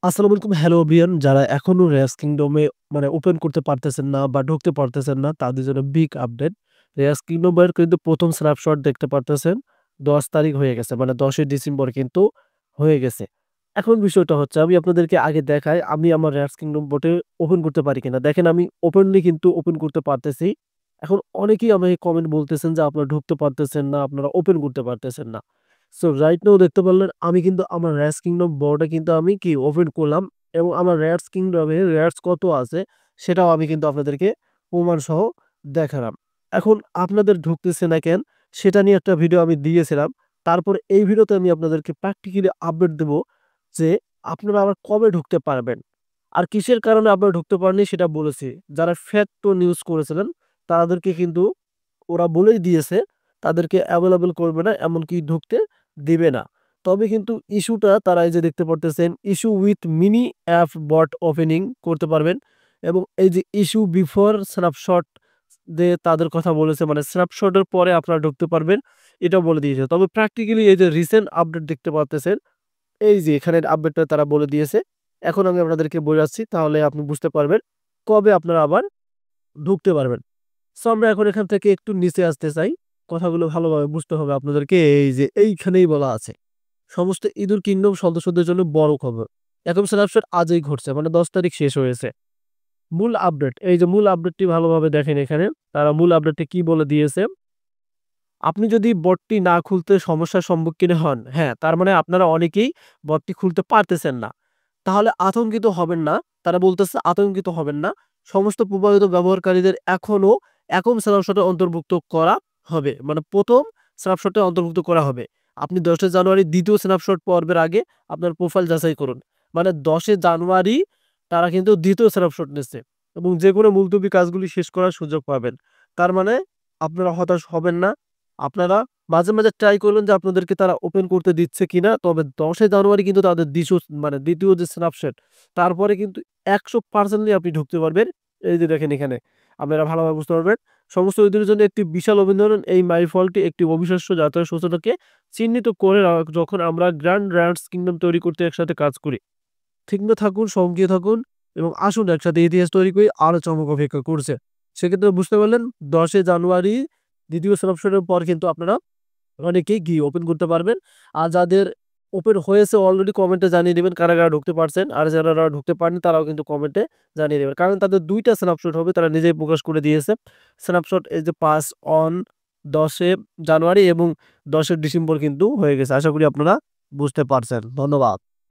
আসসালামু আলাইকুম। Hello everyone, যারা এখনো রেয়াজ কিংডমে ওপেন করতে পারতেছেন না বা ঢুকতে পারতেছেন না তাদের জন্য বিগ আপডেট। রেয়াজ কিংডমের কিন্তু প্রথম স্ন্যাপশট দেখতে পারতেছেন ১০ তারিখ হয়ে গেছে। ১০ই ডিসেম্বর কিন্তু হয়ে গেছে। এখন বিষয়টা হচ্ছে আমি আপনাদেরকে আগে দেখাই আমি আমার রেয়াজ কিংডম বোটে ওপেন করতে পারি কিনা। দেখেন আমি ওপেনলি কিন্তু ওপেন করতে পারতেছি। এখন অনেকেই আমাকে কমেন্ট বলতেছেন যে আপনারা ঢুকতে পারতেছেন না, আপনারা ওপেন করতে পারতেছেন না। সো রাইট নাও দেখতে পারলেন আমি কিন্তু আমার রেয়াজ কিংডম বড়টা কিন্তু আমি কি ওপেন করলাম এবং আমার রেয়াজ কিংডমে রেয়াজ কত আছে সেটাও আমি কিন্তু আপনাদেরকে প্রমাণ সহ দেখালাম। এখন আপনাদের ঢুকতেছে না কেন সেটা নিয়ে একটা ভিডিও আমি দিয়েছিলাম। তারপর এই ভিডিওতে আমি আপনাদেরকে প্র্যাকটিক্যালি আপডেট দেব যে আপনারা আবার কবে ঢুকতে পারবেন। আর কিসের কারণে আপনারা ঢুকতে পারেননি সেটা বলেছি। যারা ফেক টোন ইউজ করেছিলেন তাদেরকে কিন্তু ওরা বলেই দিয়েছে তাদেরকে এভেইলেবল করবে না, এমনকি ঢুকতে দিবে না। তবে কিন্তু ইস্যুটা তারা এই যে দেখতে পারতেছেন issue with mini app bot opening করতে পারবেন এবং এই যে ইস্যু বিফোর স্ন্যাপশট তাদের কথা বলেছে স্ন্যাপশটের পরে আপনারা ঢুকতে পারবেন এটাও বলে দিয়েছে। তবে প্র্যাকটিক্যালি এই যে রিসেন্ট আপডেট দেখতে পারতেছেন এই যে এখানের আপডেটটা তারা বলে দিয়েছে। এখন আমি আপনাদেরকে বোঝাচ্ছি তাহলে আপনি বুঝতে পারবেন কবে আপনারা আবার ঢুকতে পারবেন। সো আমরা এখন এখান থেকে একটু নিচে আসতে চাই। কথাগুলো ভালোভাবে বুঝতে হবে আপনাদেরকে। এই যে এইখানেই বলা আছে, সমস্ত ইঁদুর কিংডম সদস্যদের জন্য বড় খবর। এরকম স্ন্যাপশট আজই ঘটছে ১০ তারিখ শেষ হয়েছে। মূল আপডেট, এই যে মূল আপডেটটি ভালোভাবে দেখেন এখানে। তারা মূল আপডেটে কি বলে দিয়েছে? আপনি যদি বটটি না খুলতে সমস্যার সম্মুখীন হন, হ্যাঁ, তার মানে আপনারা অনেকেই বটটি খুলতে পারতেছেন না। তাহলে আতঙ্কিত হবেন না। তারা বলতেছে আতঙ্কিত হবেন না। সমস্ত প্রভাবিত ব্যবহারকারীদের এখনো একক স্ন্যাপশটে অন্তর্ভুক্ত করা হবে। ১ম স্ন্যাপশটে অন্তর্ভুক্ত করা হবে। আপনি ১০ জানুয়ারি ২য় স্ন্যাপশট পর্বের আগে আপনার প্রোফাইল যাচাই করুন। ১০ জানুয়ারি তারা কিন্তু ২য় স্ন্যাপশট নিচ্ছে এবং যেকোনো মুলতবি কাজগুলি শেষ করার সুযোগ পাবেন। তার মানে আপনারা হতাশ হবেন না। আপনারা মাঝে মাঝে ট্রাই করবেন যে আপনাদেরকে তারা ওপেন করতে দিচ্ছে কিনা। তবে ১০ জানুয়ারি কিন্তু তাদের ২য় যে স্ন্যাপশট তারপরে কিন্তু ১০০% আপনি ঢুকতে পারবেন। এই যে দেখেন এখানে আপনারা ভালোভাবে বুঝতে পারবেন। সমস্ত ইউজারের জন্য একটি বিশাল অভিনন্দন। এই মাইলফলটি একটি অবিশ্বাস্য যাত্রার সূচনাকে চিহ্নিত করে যখন আমরা গ্র্যান্ড র্যান্ডস কিংডম তৈরি করতে একসাথে কাজ করি। ঠিক থাকুন, সঙ্গী থাকুন এবং আসুন একসাথে ইতিহাস তৈরি করি। আরো চমক অপেক্ষা করছে। সেক্ষেত্রে বুঝতে পারলেন ১০ জানুয়ারি ২য় স্ন্যাপশটের পর কিন্তু আপনারা অনেকেই গিয়ে ওপেন করতে পারবেন। আর যাদের ওপেন হয়েছে অলরেডি কমেন্টে জানিয়ে দিবেন কারা ঢুকতে পারছেন। আর যারা ঢুকতে পারেনি তারাও কিন্তু কমেন্টে জানিয়ে দিবেন। কারণ তাদের ২ টা স্ন্যাপশট হবে তারা নিজেই প্রকাশ করে দিয়েছে। স্ন্যাপশট এই যে পাস অন ১০ জানুয়ারি এবং ১০ ডিসেম্বর কিন্তু হয়ে গেছে। আশা করি আপনারা বুঝতে পারছেন। ধন্যবাদ।